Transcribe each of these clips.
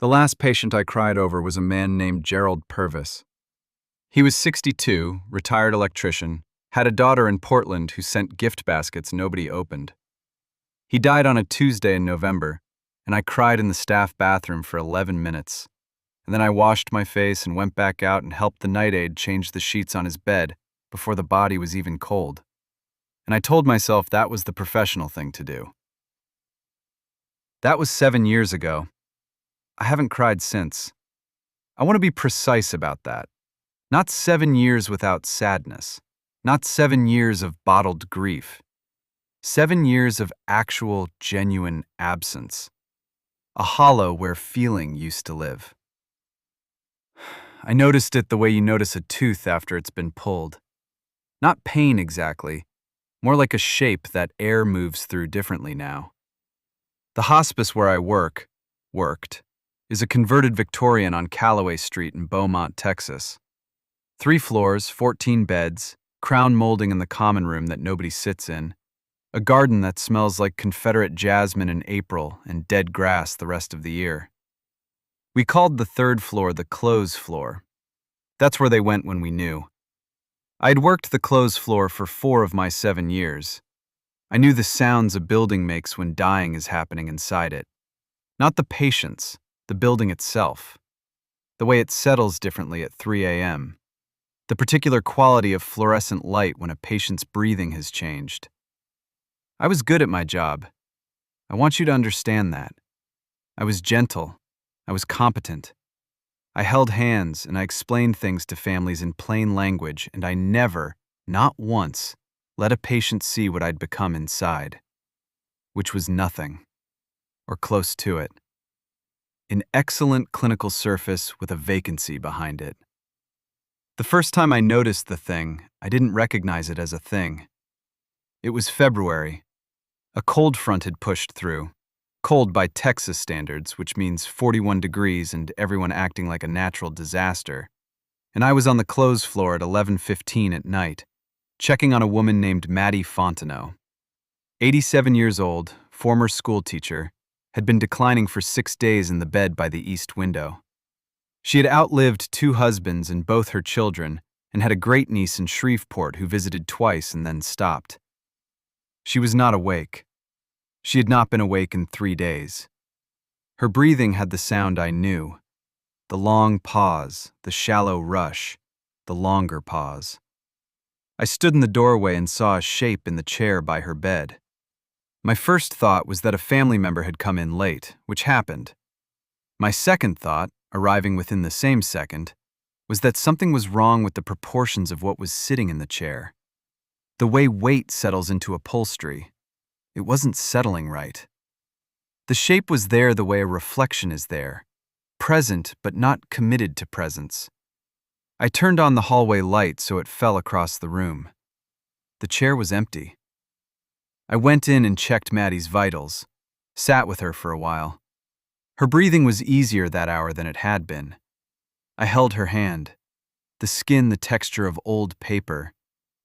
The last patient I cried over was a man named Gerald Purvis. He was 62, retired electrician, had a daughter in Portland who sent gift baskets nobody opened. He died on a Tuesday in November, and I cried in the staff bathroom for 11 minutes. And then I washed my face and went back out and helped the night aide change the sheets on his bed before the body was even cold. And I told myself that was the professional thing to do. That was 7 years ago. I haven't cried since. I want to be precise about that. Not 7 years without sadness. Not 7 years of bottled grief. 7 years of actual, genuine absence. A hollow where feeling used to live. I noticed it the way you notice a tooth after it's been pulled. Not pain exactly, more like a shape that air moves through differently now. The hospice where I worked, is a converted Victorian on Callaway Street in Beaumont, Texas. 3 floors, 14 beds, crown molding in the common room that nobody sits in, a garden that smells like Confederate jasmine in April and dead grass the rest of the year. We called the 3rd floor the clothes floor. That's where they went when we knew. I'd worked the clothes floor for 4 of my 7 years. I knew the sounds a building makes when dying is happening inside it. Not the patients, the building itself. The way it settles differently at 3 a.m. The particular quality of fluorescent light when a patient's breathing has changed. I was good at my job. I want you to understand that. I was gentle. I was competent. I held hands and I explained things to families in plain language, and I never, not once, let a patient see what I'd become inside, which was nothing, or close to it. An excellent clinical surface with a vacancy behind it. The first time I noticed the thing, I didn't recognize it as a thing. It was February. A cold front had pushed through. Cold by Texas standards, which means 41 degrees and everyone acting like a natural disaster. And I was on the clothes floor at 11:15 at night, checking on a woman named Maddie Fontenot. 87 years old, former school teacher, had been declining for 6 days in the bed by the east window. She had outlived 2 husbands and both her children, and had a great niece in Shreveport who visited twice and then stopped. She was not awake. She had not been awake in 3 days. Her breathing had the sound I knew. The long pause, the shallow rush, the longer pause. I stood in the doorway and saw a shape in the chair by her bed. My first thought was that a family member had come in late, which happened. My second thought, arriving within the same second, was that something was wrong with the proportions of what was sitting in the chair. The way weight settles into upholstery. It wasn't settling right. The shape was there the way a reflection is there, present but not committed to presence. I turned on the hallway light so it fell across the room. The chair was empty. I went in and checked Maddie's vitals, sat with her for a while. Her breathing was easier that hour than it had been. I held her hand, the skin the texture of old paper,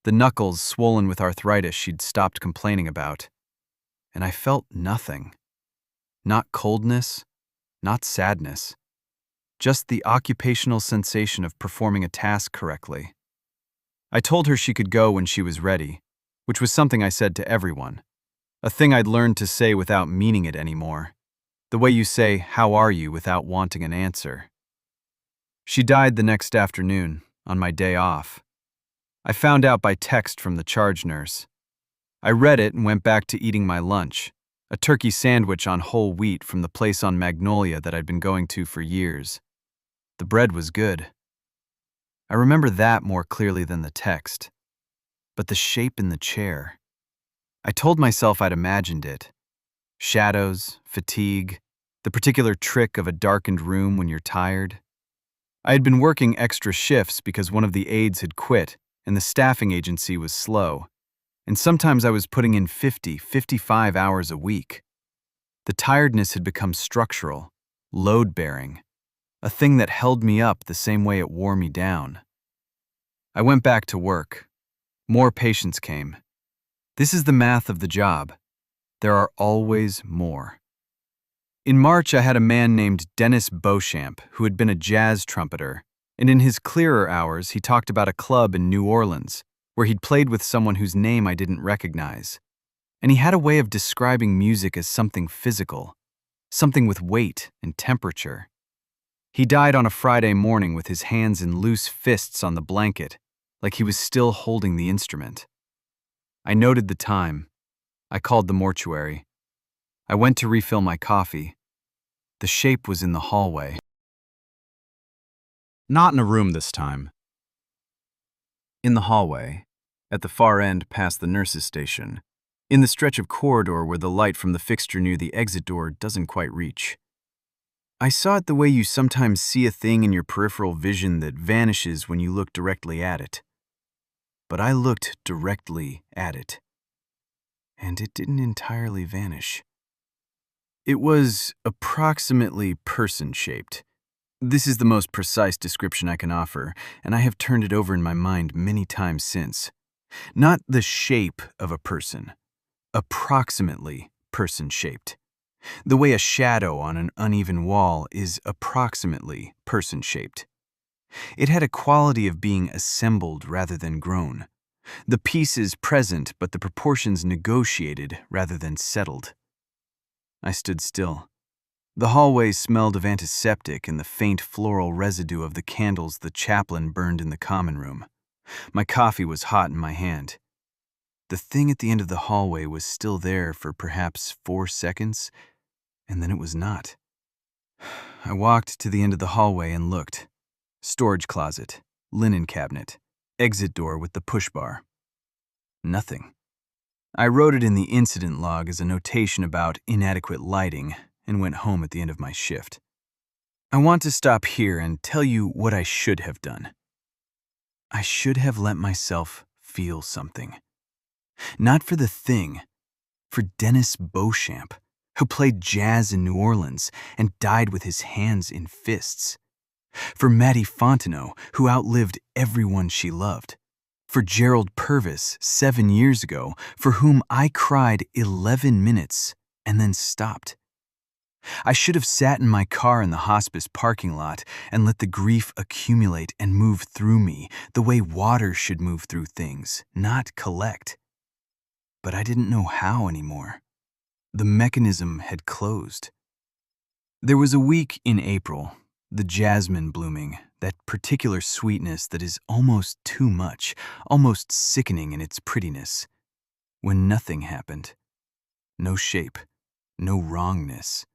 the knuckles swollen with arthritis she'd stopped complaining about. And I felt nothing. Not coldness, not sadness. Just the occupational sensation of performing a task correctly. I told her she could go when she was ready, which was something I said to everyone. A thing I'd learned to say without meaning it anymore. The way you say, "How are you?" without wanting an answer. She died the next afternoon, on my day off. I found out by text from the charge nurse. I read it and went back to eating my lunch, a turkey sandwich on whole wheat from the place on Magnolia that I'd been going to for years. The bread was good. I remember that more clearly than the text. But the shape in the chair. I told myself I'd imagined it. Shadows, fatigue, the particular trick of a darkened room when you're tired. I had been working extra shifts because one of the aides had quit and the staffing agency was slow. And sometimes I was putting in 50, 55 hours a week. The tiredness had become structural, load-bearing, a thing that held me up the same way it wore me down. I went back to work. More patients came. This is the math of the job. There are always more. In March, I had a man named Dennis Beauchamp who had been a jazz trumpeter, and in his clearer hours, he talked about a club in New Orleans where he'd played with someone whose name I didn't recognize. And he had a way of describing music as something physical, something with weight and temperature. He died on a Friday morning with his hands in loose fists on the blanket, like he was still holding the instrument. I noted the time. I called the mortuary. I went to refill my coffee. The shape was in the hallway. Not in a room this time. In the hallway, at the far end past the nurse's station, in the stretch of corridor where the light from the fixture near the exit door doesn't quite reach. I saw it the way you sometimes see a thing in your peripheral vision that vanishes when you look directly at it. But I looked directly at it, and it didn't entirely vanish. It was approximately person-shaped. This is the most precise description I can offer, and I have turned it over in my mind many times since. Not the shape of a person, approximately person-shaped. The way a shadow on an uneven wall is approximately person-shaped. It had a quality of being assembled rather than grown. The pieces present, but the proportions negotiated rather than settled. I stood still. The hallway smelled of antiseptic and the faint floral residue of the candles the chaplain burned in the common room. My coffee was hot in my hand. The thing at the end of the hallway was still there for perhaps 4 seconds, and then it was not. I walked to the end of the hallway and looked. Storage closet, linen cabinet, exit door with the push bar. Nothing. I wrote it in the incident log as a notation about inadequate lighting and went home at the end of my shift. I want to stop here and tell you what I should have done. I should have let myself feel something. Not for the thing, for Dennis Beauchamp, who played jazz in New Orleans and died with his hands in fists. For Maddie Fontenot, who outlived everyone she loved. For Gerald Purvis 7 years ago, for whom I cried 11 minutes and then stopped. I should have sat in my car in the hospice parking lot and let the grief accumulate and move through me the way water should move through things, not collect. But I didn't know how anymore. The mechanism had closed. There was a week in April, the jasmine blooming, that particular sweetness that is almost too much, almost sickening in its prettiness, when nothing happened. No shape, no wrongness.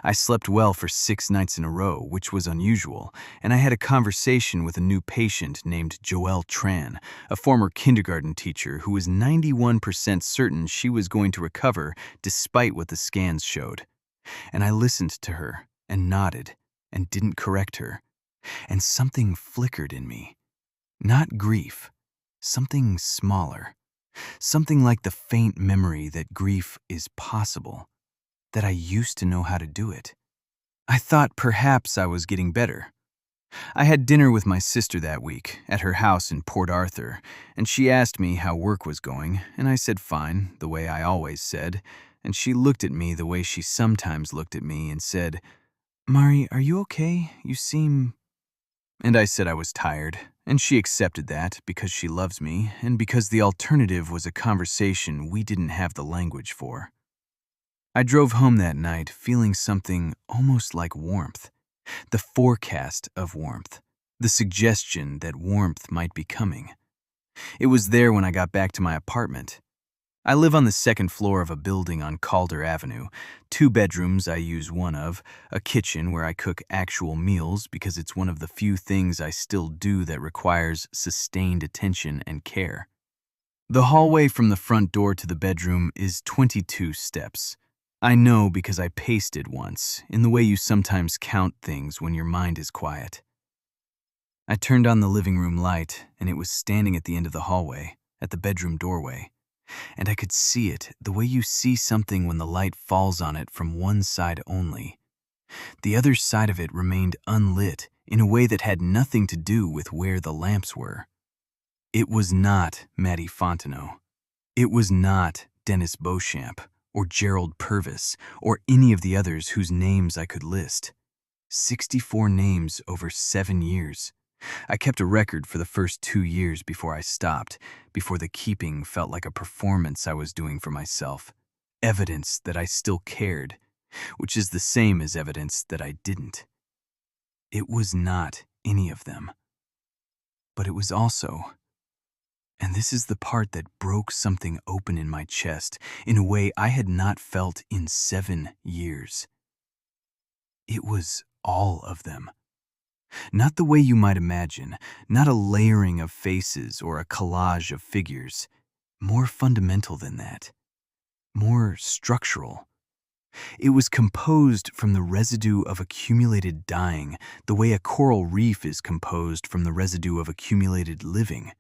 I slept well for 6 nights in a row, which was unusual, and I had a conversation with a new patient named Joelle Tran, a former kindergarten teacher who was 91% certain she was going to recover despite what the scans showed. And I listened to her and nodded and didn't correct her, and something flickered in me. Not grief, something smaller, something like the faint memory that grief is possible, that I used to know how to do it. I thought perhaps I was getting better. I had dinner with my sister that week at her house in Port Arthur, and she asked me how work was going, and I said fine, the way I always said, and she looked at me the way she sometimes looked at me and said, "Mari, are you okay? You seem..." And I said I was tired, and she accepted that because she loves me and because the alternative was a conversation we didn't have the language for. I drove home that night feeling something almost like warmth, the forecast of warmth, the suggestion that warmth might be coming. It was there when I got back to my apartment. I live on the 2nd floor of a building on Calder Avenue, 2 bedrooms I use one of, a kitchen where I cook actual meals because it's one of the few things I still do that requires sustained attention and care. The hallway from the front door to the bedroom is 22 steps. I know because I paced it once, in the way you sometimes count things when your mind is quiet. I turned on the living room light, and it was standing at the end of the hallway, at the bedroom doorway. And I could see it the way you see something when the light falls on it from one side only. The other side of it remained unlit in a way that had nothing to do with where the lamps were. It was not Maddie Fontenot. It was not Dennis Beauchamp or Gerald Purvis, or any of the others whose names I could list. 64 names over 7 years. I kept a record for the first 2 years before I stopped, before the keeping felt like a performance I was doing for myself. Evidence that I still cared, which is the same as evidence that I didn't. It was not any of them. But it was also, and this is the part that broke something open in my chest in a way I had not felt in 7 years. It was all of them. Not the way you might imagine, not a layering of faces or a collage of figures. More fundamental than that. More structural. It was composed from the residue of accumulated dying, the way a coral reef is composed from the residue of accumulated living.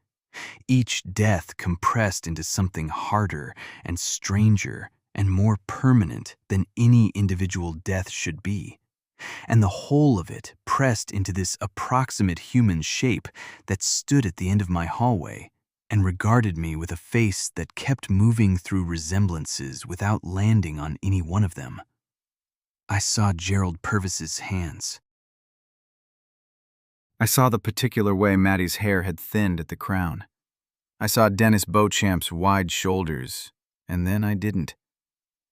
Each death compressed into something harder and stranger and more permanent than any individual death should be. And the whole of it pressed into this approximate human shape that stood at the end of my hallway and regarded me with a face that kept moving through resemblances without landing on any one of them. I saw Gerald Purvis's hands. I saw the particular way Maddie's hair had thinned at the crown. I saw Dennis Beauchamp's wide shoulders, and then I didn't.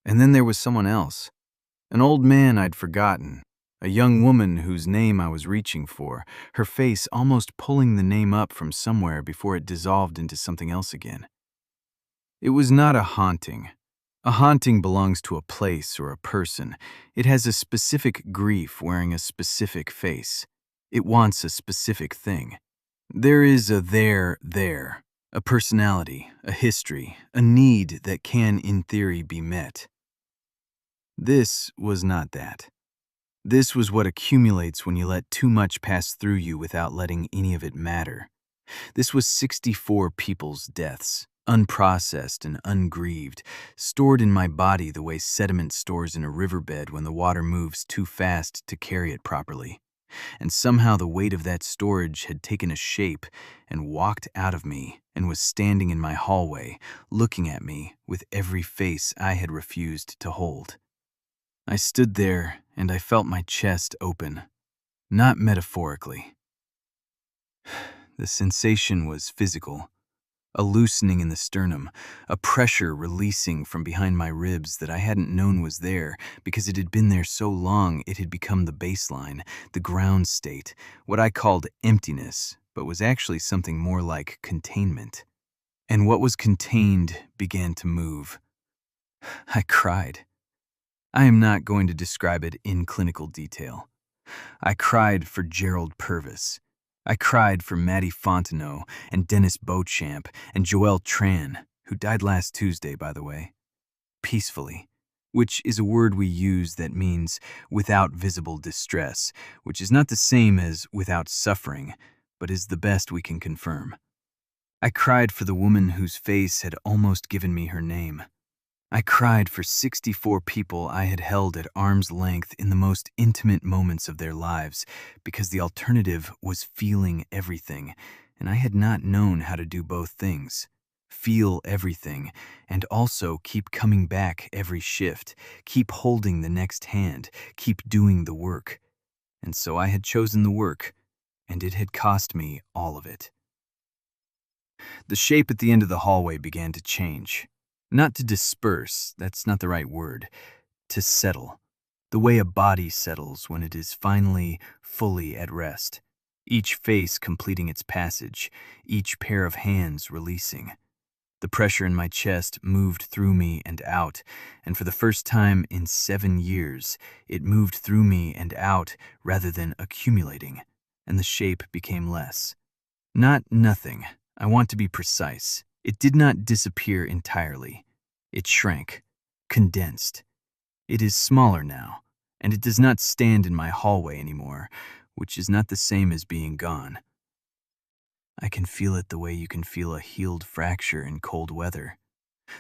And then there was someone else, an old man I'd forgotten, a young woman whose name I was reaching for, her face almost pulling the name up from somewhere before it dissolved into something else again. It was not a haunting. A haunting belongs to a place or a person. It has a specific grief wearing a specific face. It wants a specific thing. There is a there, a personality, a history, a need that can, in theory, be met. This was not that. This was what accumulates when you let too much pass through you without letting any of it matter. This was 64 people's deaths, unprocessed and ungrieved, stored in my body the way sediment stores in a riverbed when the water moves too fast to carry it properly. And somehow the weight of that storage had taken a shape and walked out of me and was standing in my hallway, looking at me with every face I had refused to hold. I stood there and I felt my chest open, not metaphorically. The sensation was physical, a loosening in the sternum, a pressure releasing from behind my ribs that I hadn't known was there because it had been there so long it had become the baseline, the ground state, what I called emptiness, but was actually something more like containment. And what was contained began to move. I cried. I am not going to describe it in clinical detail. I cried for Gerald Purvis. I cried for Maddie Fontenot and Dennis Beauchamp and Joelle Tran, who died last Tuesday, by the way. Peacefully, which is a word we use that means without visible distress, which is not the same as without suffering, but is the best we can confirm. I cried for the woman whose face had almost given me her name. I cried for 64 people I had held at arm's length in the most intimate moments of their lives, because the alternative was feeling everything, and I had not known how to do both things. Feel everything, and also keep coming back every shift, keep holding the next hand, keep doing the work. And so I had chosen the work, and it had cost me all of it. The shape at the end of the hallway began to change. Not to disperse, that's not the right word. To settle. The way a body settles when it is finally, fully at rest. Each face completing its passage, each pair of hands releasing. The pressure in my chest moved through me and out, and for the first time in 7 years, it moved through me and out rather than accumulating, and the shape became less. Not nothing. I want to be precise. It did not disappear entirely. It shrank, condensed. It is smaller now, and it does not stand in my hallway anymore, which is not the same as being gone. I can feel it the way you can feel a healed fracture in cold weather.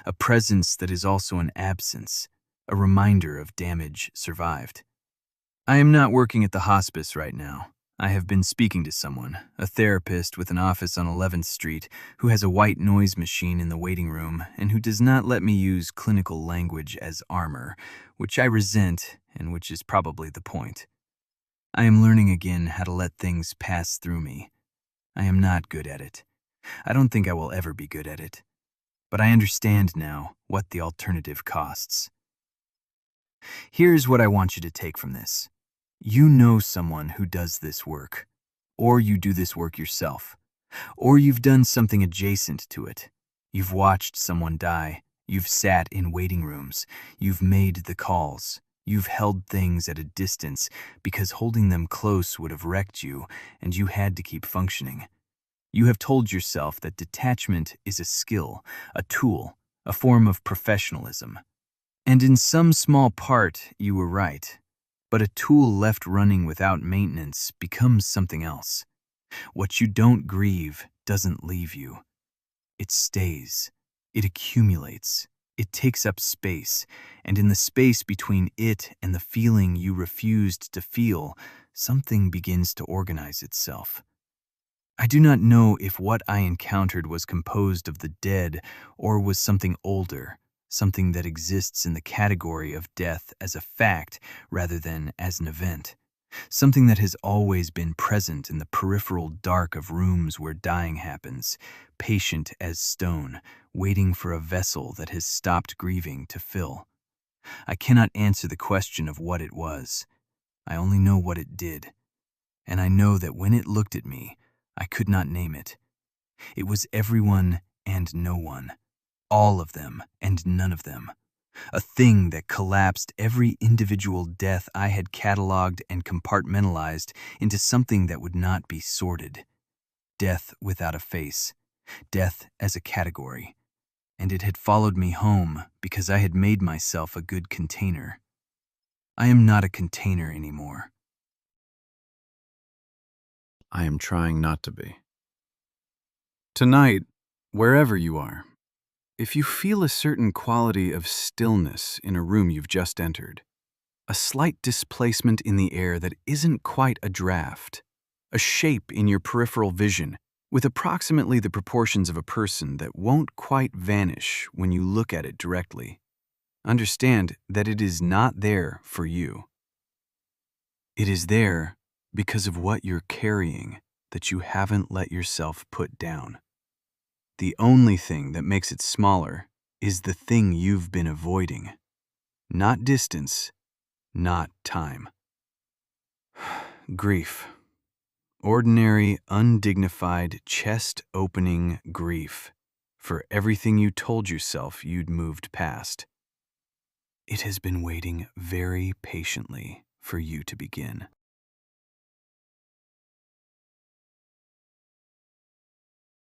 A presence that is also an absence, a reminder of damage survived. I am not working at the hospice right now. I have been speaking to someone, a therapist with an office on 11th Street, who has a white noise machine in the waiting room and who does not let me use clinical language as armor, which I resent and which is probably the point. I am learning again how to let things pass through me. I am not good at it. I don't think I will ever be good at it. But I understand now what the alternative costs. Here's what I want you to take from this. You know someone who does this work, or you do this work yourself, or you've done something adjacent to it. You've watched someone die, you've sat in waiting rooms, you've made the calls, you've held things at a distance because holding them close would have wrecked you and you had to keep functioning. You have told yourself that detachment is a skill, a tool, a form of professionalism. And in some small part, you were right. But a tool left running without maintenance becomes something else. What you don't grieve doesn't leave you. It stays. It accumulates. It takes up space. And in the space between it and the feeling you refused to feel, something begins to organize itself. I do not know if what I encountered was composed of the dead or was something older, something that exists in the category of death as a fact rather than as an event, something that has always been present in the peripheral dark of rooms where dying happens, patient as stone, waiting for a vessel that has stopped grieving to fill. I cannot answer the question of what it was. I only know what it did. And I know that when it looked at me, I could not name it. It was everyone and no one. All of them and none of them. A thing that collapsed every individual death I had cataloged and compartmentalized into something that would not be sorted. Death without a face. Death as a category. And it had followed me home because I had made myself a good container. I am not a container anymore. I am trying not to be. Tonight, wherever you are, if you feel a certain quality of stillness in a room you've just entered, a slight displacement in the air that isn't quite a draft, a shape in your peripheral vision with approximately the proportions of a person that won't quite vanish when you look at it directly, understand that it is not there for you. It is there because of what you're carrying that you haven't let yourself put down. The only thing that makes it smaller is the thing you've been avoiding. Not distance, not time. Grief. Ordinary, undignified, chest-opening grief for everything you told yourself you'd moved past. It has been waiting very patiently for you to begin.